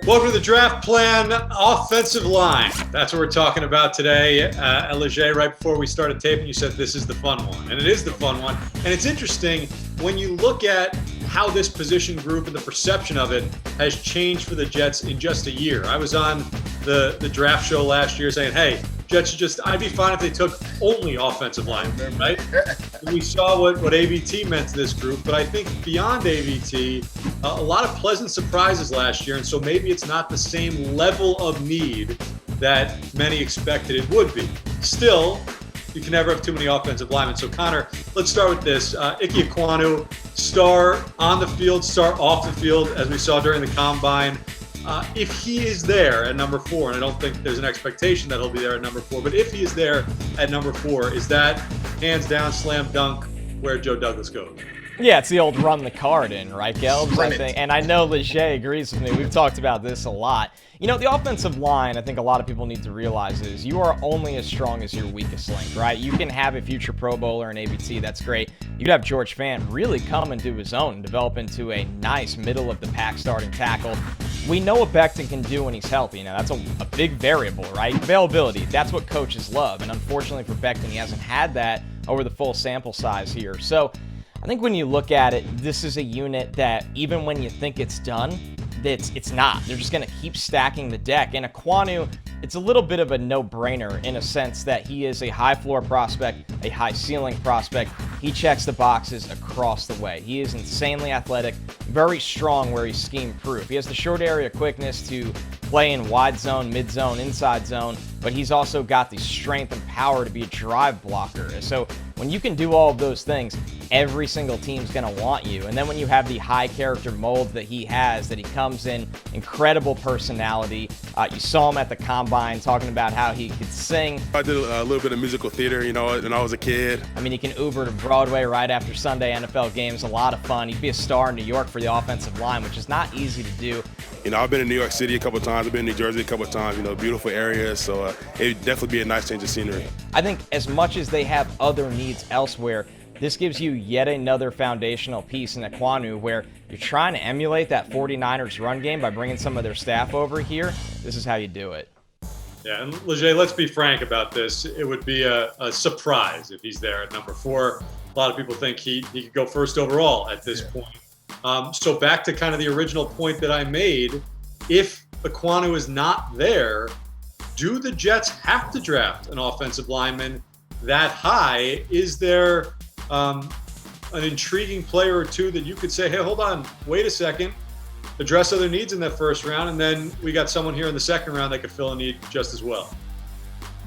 Welcome to the Draft Plan Offensive Line. That's what we're talking about today. Leger, right before we started taping, you said this is the fun one. And it is the fun one. And it's interesting when you look at how this position group and the perception of it has changed for the Jets in just a year. I was on the draft show last year saying, hey, Jets I'd be fine if they took only offensive line, right? We saw what AVT meant to this group, but I think beyond AVT, a lot of pleasant surprises last year, and so maybe it's not the same level of need that many expected it would be. Still, you can never have too many offensive linemen. So Connor, let's start with this. Ekwonu, star on the field, star off the field, as we saw during the combine. If he is there at number 4, and I don't think there's an expectation that he'll be there at number 4, but if he is there at number 4, is that hands down slam dunk where Joe Douglas goes? Yeah, it's the old run the card in, right, Gelbs? I think, and I know Leger agrees with me. We've talked about this a lot. You know, the offensive line, I think a lot of people need to realize is you are only as strong as your weakest link, right? You can have a future Pro Bowler in ABT, that's great. You could have George Fant really come into his own and develop into a nice middle-of-the-pack starting tackle. We know what Becton can do when he's healthy. Now, that's a big variable, right? Availability, that's what coaches love. And unfortunately for Becton, he hasn't had that over the full sample size here. So I think when you look at it, this is a unit that even when you think it's done, it's not. They're just going to keep stacking the deck. And Ekwonu, it's a little bit of a no-brainer in a sense that he is a high-floor prospect, a high-ceiling prospect. He checks the boxes across the way. He is insanely athletic, very strong where he's scheme-proof. He has the short area quickness to play in wide zone, mid zone, inside zone, but he's also got the strength and power to be a drive blocker. So when you can do all of those things, every single team's going to want you. And then when you have the high character mold that he has, that he comes in, incredible personality. You saw him at the combine talking about how he could sing. I did a little bit of musical theater, you know, when I was a kid. I mean, he can Uber to Broadway right after Sunday NFL games. A lot of fun. He'd be a star in New York for the offensive line, which is not easy to do. You know, I've been in New York City a couple of times. I've been in New Jersey a couple of times, you know, beautiful areas. So it'd definitely be a nice change of scenery. I think as much as they have other needs elsewhere, this gives you yet another foundational piece in Ekwonu where you're trying to emulate that 49ers run game by bringing some of their staff over here. This is how you do it. Yeah, and Leger, let's be frank about this. It would be a surprise if he's there at number 4. A lot of people think he could go first overall at this point. So back to kind of the original point that I made, if Ekwonu is not there, do the Jets have to draft an offensive lineman that high? Is there an intriguing player or two that you could say, hey, hold on, wait a second, address other needs in that first round, and then we got someone here in the second round that could fill a need just as well?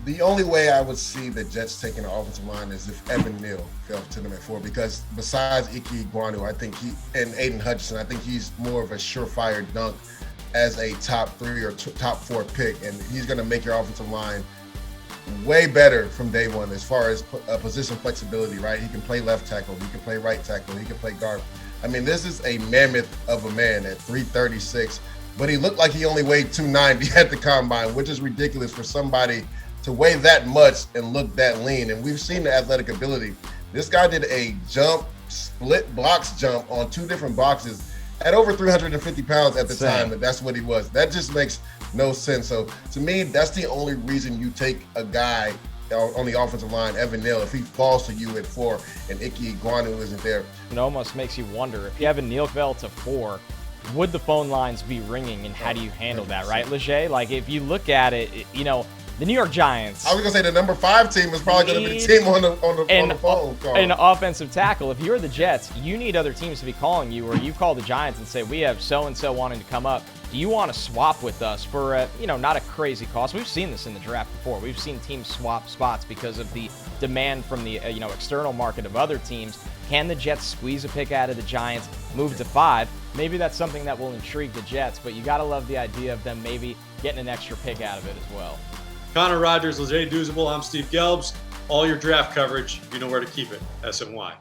The only way I would see the Jets taking an offensive line is if Neal fell to them at 4, because besides Ekwonu, I think and Aiden Hutchinson, I think he's more of a surefire dunk as a top 3 or top 4 pick, and he's going to make your offensive line way better from day one as far as position flexibility, right? He can play left tackle, he can play right tackle, he can play guard. I mean, this is a mammoth of a man at 336, but he looked like he only weighed 290 at the combine, which is ridiculous for somebody to weigh that much and look that lean. And we've seen the athletic ability. This guy did a split blocks jump on 2 different boxes at over 350 pounds at the time, and that's what he was. That just makes no sense. So to me, that's the only reason you take a guy on the offensive line, Neal, if he falls to you at 4 and Ekwonu isn't there. It almost makes you wonder, if you have a Neal fell to 4, would the phone lines be ringing, and how do you handle that, right, Leger? Like, if you look at it, you know, the New York Giants. I was going to say the number 5 team is probably going to be the team on the phone call. An offensive tackle. If you're the Jets, you need other teams to be calling you, or you call the Giants and say, we have so-and-so wanting to come up. Do you want to swap with us for a, not a crazy cost? We've seen this in the draft before. We've seen teams swap spots because of the demand from the external market of other teams. Can the Jets squeeze a pick out of the Giants, move to 5? Maybe that's something that will intrigue the Jets, but you got to love the idea of them maybe getting an extra pick out of it as well. Connor Rogers, Leger Douzable, I'm Steve Gelbs. All your draft coverage, you know where to keep it, SNY.